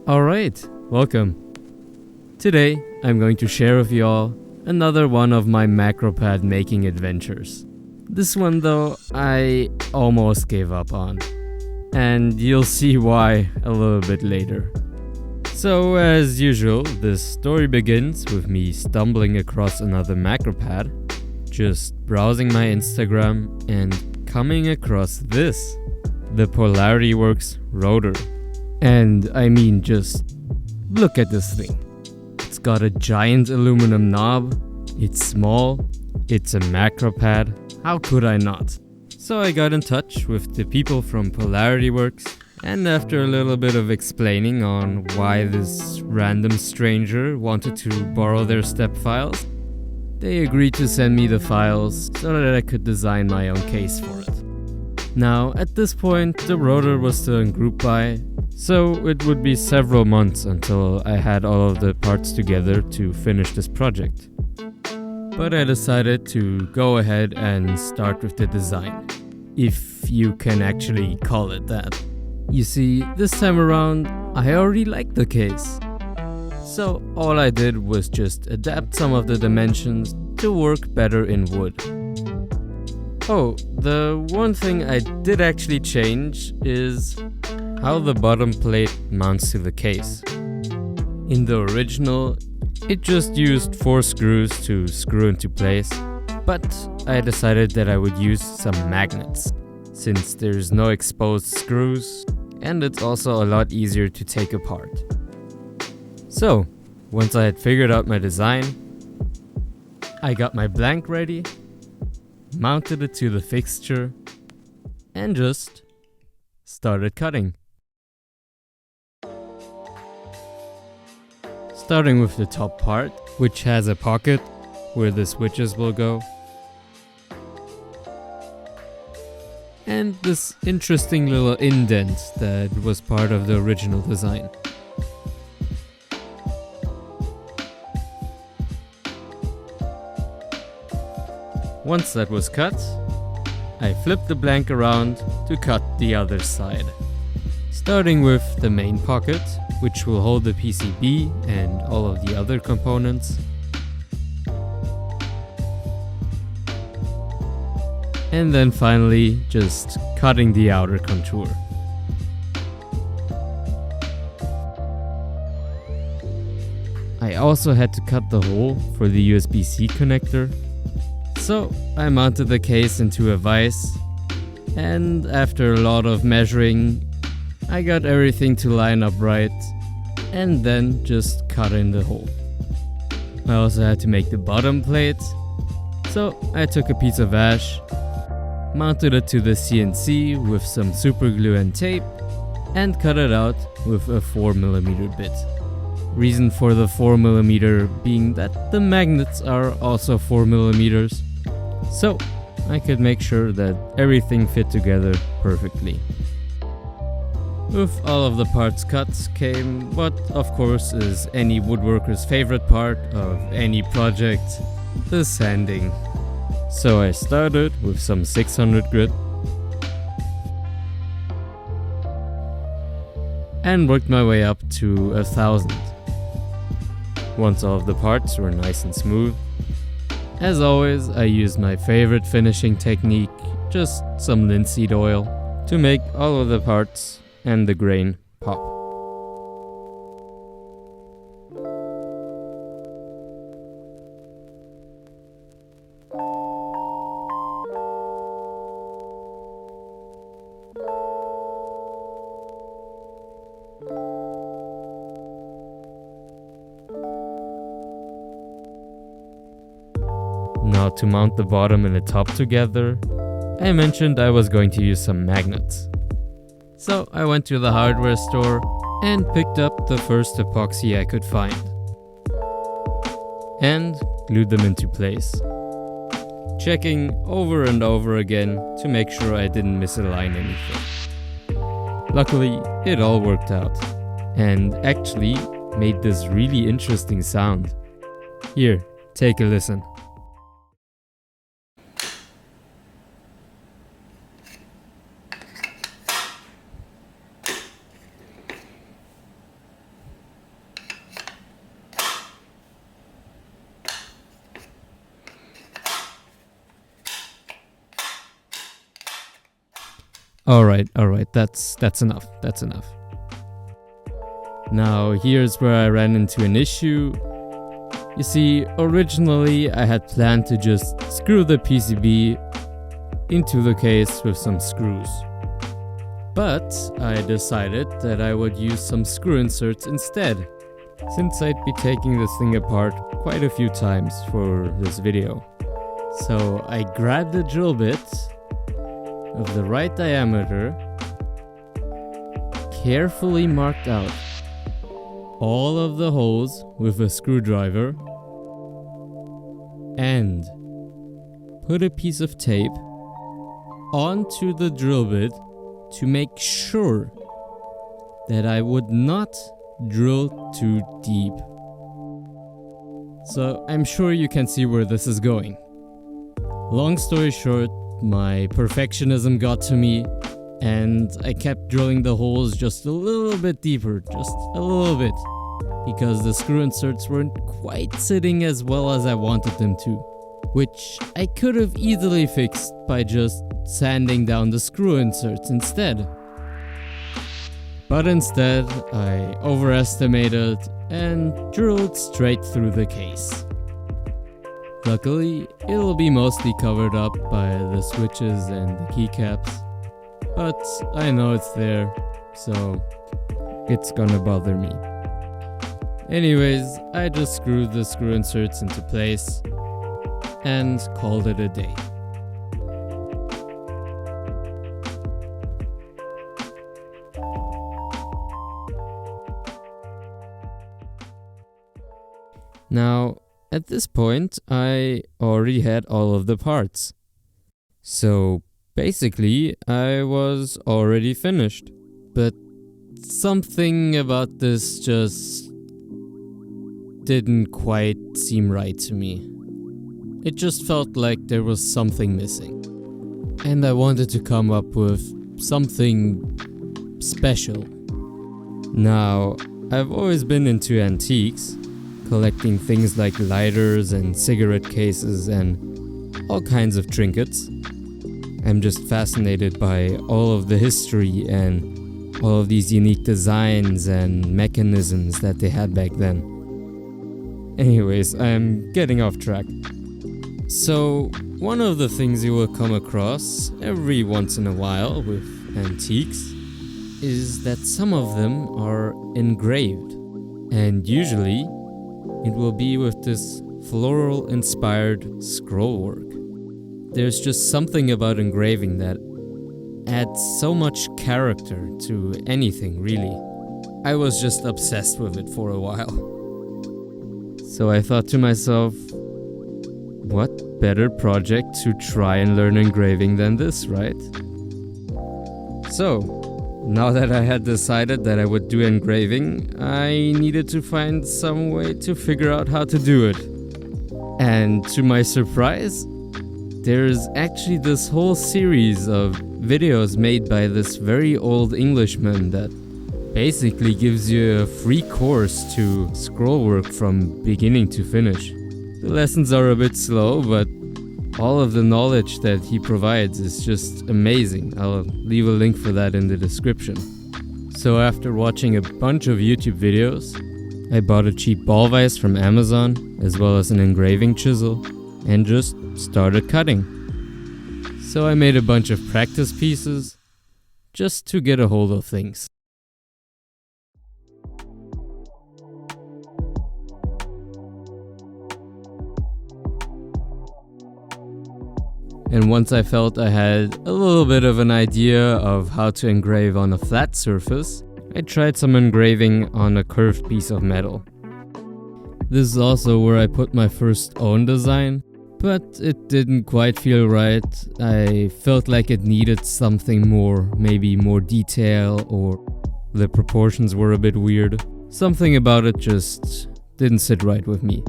Alright, welcome. Today, I'm going to share with y'all another one of my macropad making adventures. This one though, I almost gave up on. And you'll see why a little bit later. So as usual, this story begins with me stumbling across another macropad, just browsing my Instagram and coming across this, the PolarityWorks Rotr. And I mean, just look at this thing. It's got a giant aluminum knob, it's small, it's a macropad, how could I not? So I got in touch with the people from PolarityWorks, and after a little bit of explaining on why this random stranger wanted to borrow their step files, they agreed to send me the files so that I could design my own case for it. Now, at this point, the Rotr was still in group buy, so it would be several months until I had all of the parts together to finish this project. But I decided to go ahead and start with the design, if you can actually call it that. You see, this time around, I already liked the case. So all I did was just adapt some of the dimensions to work better in wood. Oh, the one thing I did actually change is how the bottom plate mounts to the case. In the original, it just used 4 screws to screw into place, but I decided that I would use some magnets, since there's no exposed screws, and it's also a lot easier to take apart. So, once I had figured out my design, I got my blank ready, mounted it to the fixture, and just started cutting. Starting with the top part, which has a pocket where the switches will go, and this interesting little indent that was part of the original design. Once that was cut, I flipped the blank around to cut the other side. Starting with the main pocket, which will hold the PCB and all of the other components. And then finally, just cutting the outer contour. I also had to cut the hole for the USB-C connector. So I mounted the case into a vise, and after a lot of measuring, I got everything to line up right, and then just cut in the hole. I also had to make the bottom plate, so I took a piece of ash, mounted it to the CNC with some super glue and tape, and cut it out with a 4mm bit. Reason for the 4mm being that the magnets are also 4mm, so I could make sure that everything fit together perfectly. With all of the parts cut came what of course is any woodworker's favorite part of any project, the sanding. So I started with some 600 grit and worked my way up to 1000. Once all of the parts were nice and smooth, as always I used my favorite finishing technique, just some linseed oil, to make all of the parts and the grain pop. Now to mount the bottom and the top together, I mentioned I was going to use some magnets. So I went to the hardware store and picked up the first epoxy I could find and glued them into place, checking over and over again to make sure I didn't misalign anything. Luckily, it all worked out and actually made this really interesting sound. Here, take a listen. Alright, that's enough. Now here's where I ran into an issue. You see, originally I had planned to just screw the PCB into the case with some screws. But I decided that I would use some screw inserts instead, since I'd be taking this thing apart quite a few times for this video. So I grabbed a drill bit of the right diameter, carefully marked out all of the holes with a screwdriver, and put a piece of tape onto the drill bit to make sure that I would not drill too deep. So I'm sure you can see where this is going. Long story short, my perfectionism got to me and I kept drilling the holes just a little bit deeper, just a little bit, because the screw inserts weren't quite sitting as well as I wanted them to, which I could have easily fixed by just sanding down the screw inserts instead. But instead, I overestimated and drilled straight through the case. Luckily, it'll be mostly covered up by the switches and the keycaps, but I know it's there, so it's gonna bother me. Anyways, I just screwed the screw inserts into place and called it a day. Now, at this point, I already had all of the parts. So basically, I was already finished. But something about this just didn't quite seem right to me. It just felt like there was something missing. And I wanted to come up with something special. Now, I've always been into antiques, collecting things like lighters and cigarette cases and all kinds of trinkets. I'm just fascinated by all of the history and all of these unique designs and mechanisms that they had back then. Anyways, I'm getting off track. So, one of the things you will come across every once in a while with antiques is that some of them are engraved, and usually it will be with this floral inspired scroll work. There's just something about engraving that adds so much character to anything, really. I was just obsessed with it for a while. So I thought to myself, what better project to try and learn engraving than this, right? So, now that I had decided that I would do engraving, I needed to find some way to figure out how to do it. And to my surprise, there's actually this whole series of videos made by this very old Englishman that basically gives you a free course to scroll work from beginning to finish. The lessons are a bit slow, but all of the knowledge that he provides is just amazing. I'll leave a link for that in the description. So after watching a bunch of YouTube videos, I bought a cheap ball vise from Amazon, as well as an engraving chisel, and just started cutting. So I made a bunch of practice pieces, just to get a hold of things. And once I felt I had a little bit of an idea of how to engrave on a flat surface, I tried some engraving on a curved piece of metal. This is also where I put my first own design, but it didn't quite feel right. I felt like it needed something more, maybe more detail, or the proportions were a bit weird. Something about it just didn't sit right with me.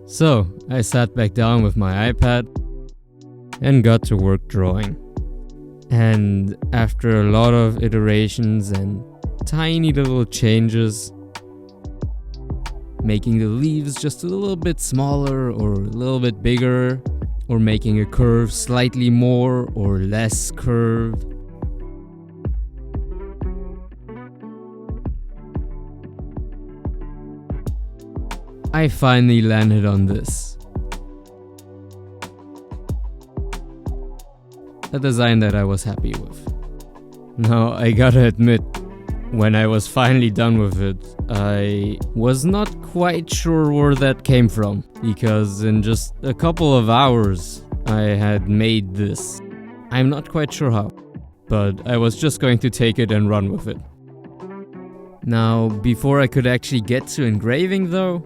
So I sat back down with my iPad and got to work drawing. And after a lot of iterations and tiny little changes, making the leaves just a little bit smaller or a little bit bigger, or making a curve slightly more or less curved, I finally landed on this. A design that I was happy with. Now, I gotta admit, when I was finally done with it, I was not quite sure where that came from, because in just a couple of hours, I had made this. I'm not quite sure how, but I was just going to take it and run with it. Now, before I could actually get to engraving though,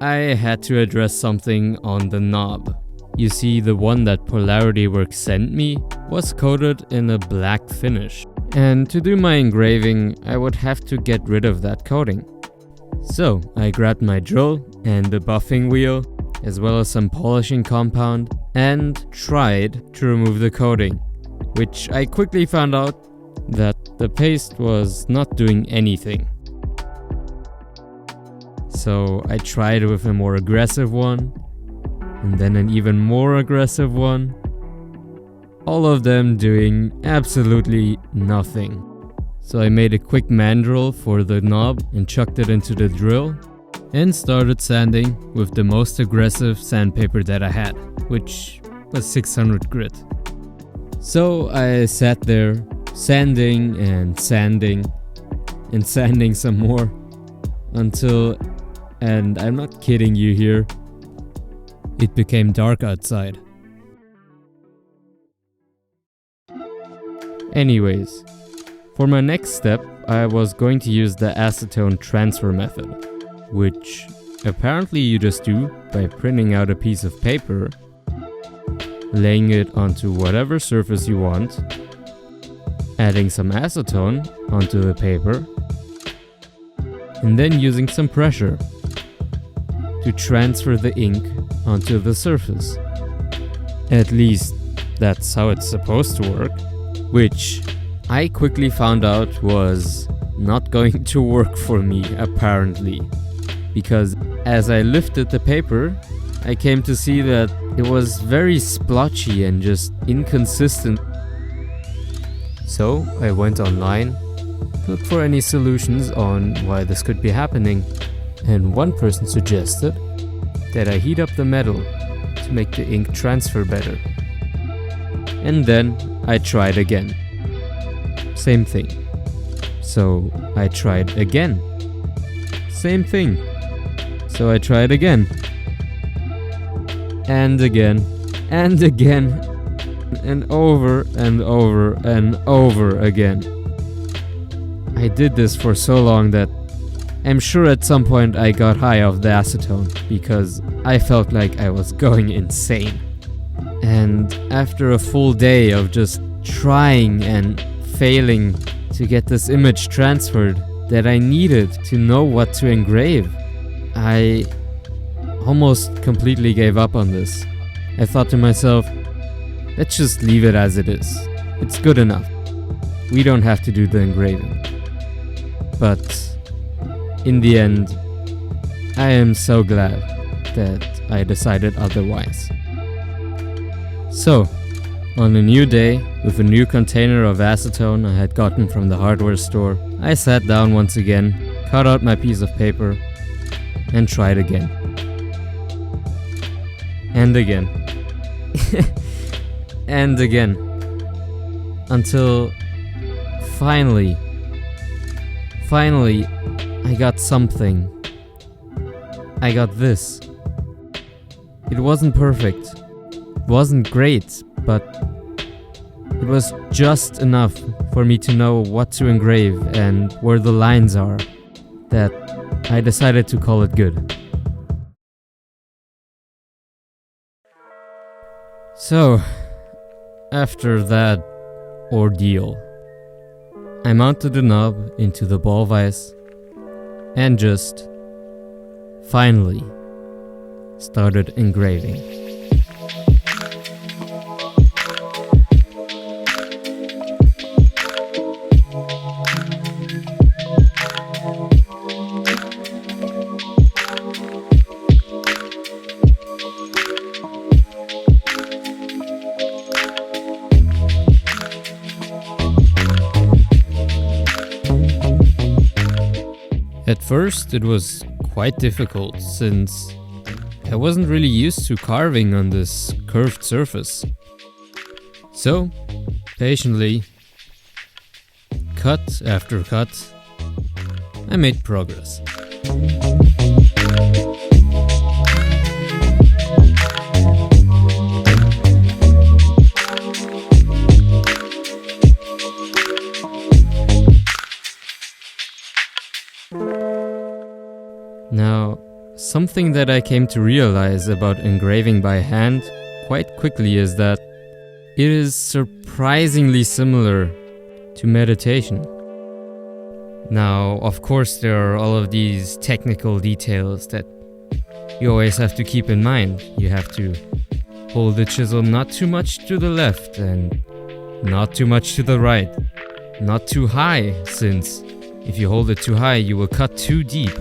I had to address something on the knob. You see, the one that Polarity Works sent me was coated in a black finish. And to do my engraving, I would have to get rid of that coating. So I grabbed my drill and the buffing wheel, as well as some polishing compound, and tried to remove the coating, which I quickly found out that the paste was not doing anything. So I tried with a more aggressive one, and then an even more aggressive one. All of them doing absolutely nothing. So I made a quick mandrel for the knob and chucked it into the drill and started sanding with the most aggressive sandpaper that I had, which was 600 grit. So I sat there sanding and sanding and sanding some more until, and I'm not kidding you here, it became dark outside. Anyways, for my next step, I was going to use the acetone transfer method, which apparently you just do by printing out a piece of paper, laying it onto whatever surface you want, adding some acetone onto the paper, and then using some pressure to transfer the ink onto the surface. At least that's how it's supposed to work, which I quickly found out was not going to work for me apparently, because as I lifted the paper, I came to see that it was very splotchy and just inconsistent. So I went online, looked for any solutions on why this could be happening, and one person suggested that I heat up the metal to make the ink transfer better. And then I tried again. Same thing. So I tried again. Same thing. So I tried again. And again. And again. And over and over and over again. I did this for so long that I'm sure at some point I got high off the acetone because I felt like I was going insane. And after a full day of just trying and failing to get this image transferred that I needed to know what to engrave, I almost completely gave up on this. I thought to myself, let's just leave it as it is. It's good enough. We don't have to do the engraving. But in the end, I am so glad that I decided otherwise. So, on a new day, with a new container of acetone I had gotten from the hardware store, I sat down once again, cut out my piece of paper, and tried again. And again. And again. Until finally, I got something. I got this. It wasn't perfect. It wasn't great, but it was just enough for me to know what to engrave and where the lines are, that I decided to call it good. So, after that ordeal, I mounted the knob into the ball vise and just finally started engraving. At first, it was quite difficult since I wasn't really used to carving on this curved surface. So, patiently, cut after cut, I made progress. Now, something that I came to realize about engraving by hand quite quickly is that it is surprisingly similar to meditation. Now, of course, there are all of these technical details that you always have to keep in mind. You have to hold the chisel not too much to the left and not too much to the right. Not too high, since if you hold it too high, you will cut too deep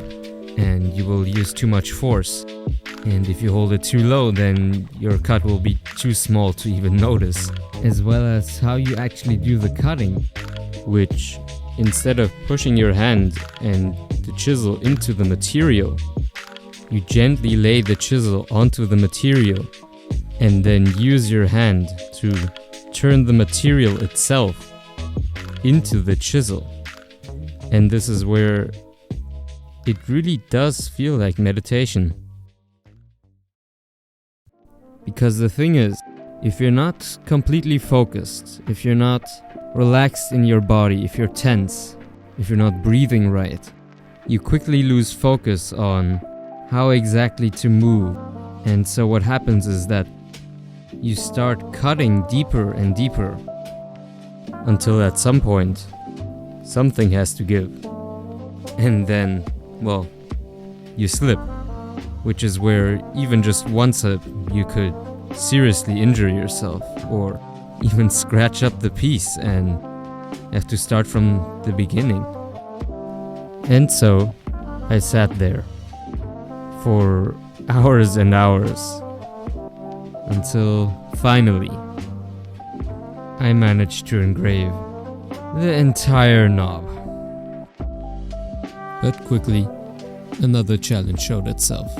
and you will use too much force. And if you hold it too low, then your cut will be too small to even notice. As well as how you actually do the cutting, which instead of pushing your hand and the chisel into the material, you gently lay the chisel onto the material and then use your hand to turn the material itself into the chisel. And this is where it really does feel like meditation. Because the thing is, if you're not completely focused, if you're not relaxed in your body, if you're tense, if you're not breathing right, you quickly lose focus on how exactly to move. And so what happens is that you start cutting deeper and deeper until at some point something has to give. And then, well, you slip, which is where even just one slip you could seriously injure yourself or even scratch up the piece and have to start from the beginning. And so I sat there for hours and hours until finally I managed to engrave the entire knob. But quickly, another challenge showed itself.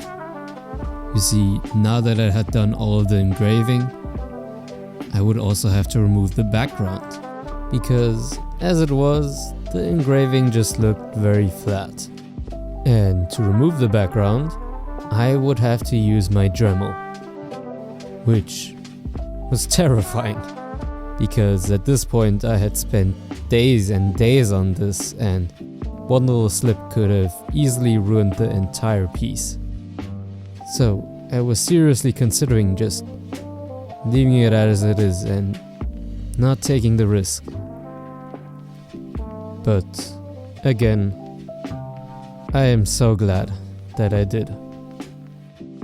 You see, now that I had done all of the engraving, I would also have to remove the background, because as it was, the engraving just looked very flat. And to remove the background, I would have to use my Dremel, which was terrifying, because at this point I had spent days and days on this, and one little slip could have easily ruined the entire piece. So I was seriously considering just leaving it as it is and not taking the risk. But again, I am so glad that I did.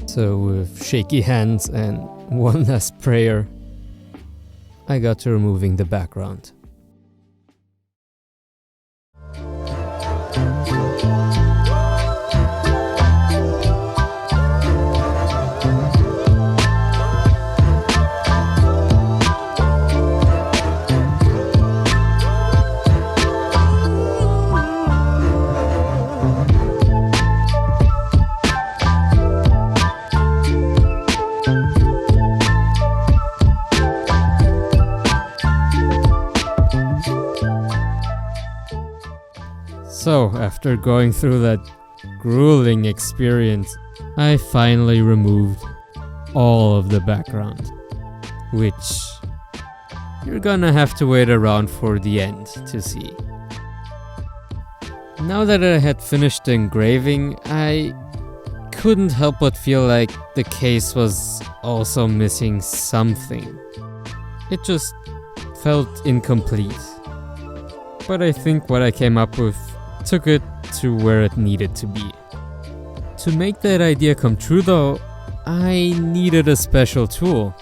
So with shaky hands and one last prayer, I got to removing the background. So, after going through that grueling experience, I finally removed all of the background, which you're gonna have to wait around for the end to see. Now that I had finished the engraving, I couldn't help but feel like the case was also missing something. It just felt incomplete. But I think what I came up with took it to where it needed to be. To make that idea come true though, I needed a special tool,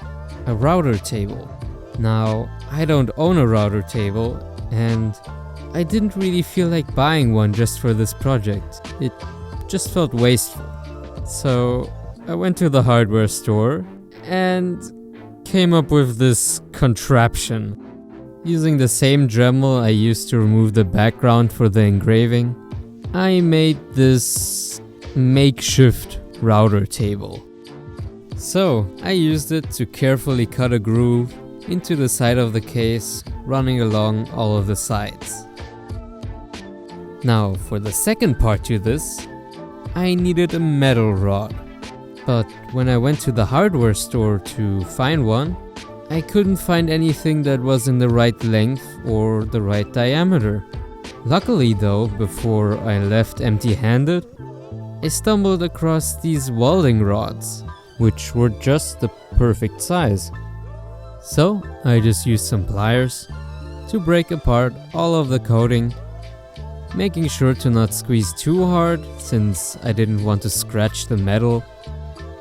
a router table. Now, I don't own a router table, and I didn't really feel like buying one just for this project. It just felt wasteful. So I went to the hardware store and came up with this contraption. Using the same Dremel I used to remove the background for the engraving, I made this makeshift router table. So I used it to carefully cut a groove into the side of the case, running along all of the sides. Now for the second part to this, I needed a metal rod. But when I went to the hardware store to find one, I couldn't find anything that was in the right length or the right diameter. Luckily though, before I left empty-handed, I stumbled across these welding rods, which were just the perfect size. So I just used some pliers to break apart all of the coating, making sure to not squeeze too hard since I didn't want to scratch the metal,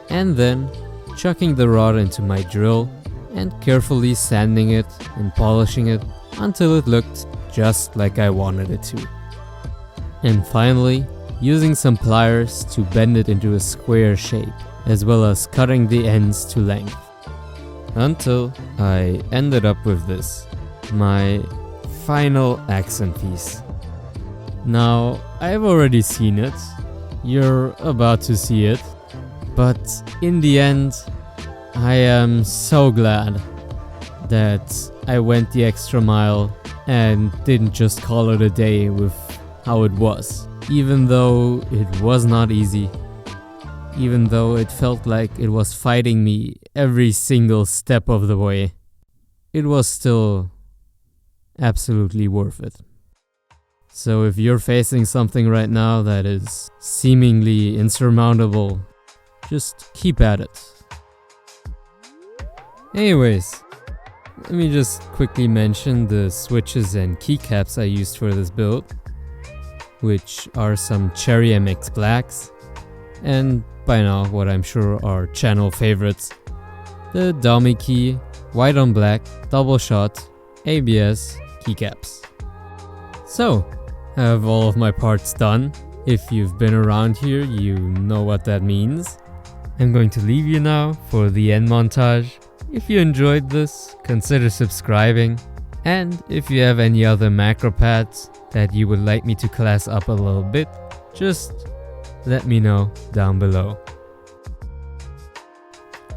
and then chucking the rod into my drill and carefully sanding it and polishing it until it looked just like I wanted it to. And finally, using some pliers to bend it into a square shape, as well as cutting the ends to length. Until I ended up with this, my final accent piece. Now, I've already seen it, you're about to see it, but in the end, I am so glad that I went the extra mile and didn't just call it a day with how it was. Even though it was not easy, even though it felt like it was fighting me every single step of the way, it was still absolutely worth it. So if you're facing something right now that is seemingly insurmountable, just keep at it. Anyways, let me just quickly mention the switches and keycaps I used for this build, which are some Cherry MX Blacks, and by now what I'm sure are channel favorites, the dummy key, white on black, double shot, ABS keycaps. So, I have all of my parts done. If you've been around here, you know what that means. I'm going to leave you now for the end montage. If you enjoyed this, consider subscribing, and if you have any other macro pads that you would like me to class up a little bit, just let me know down below.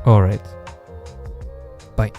Alright, bye.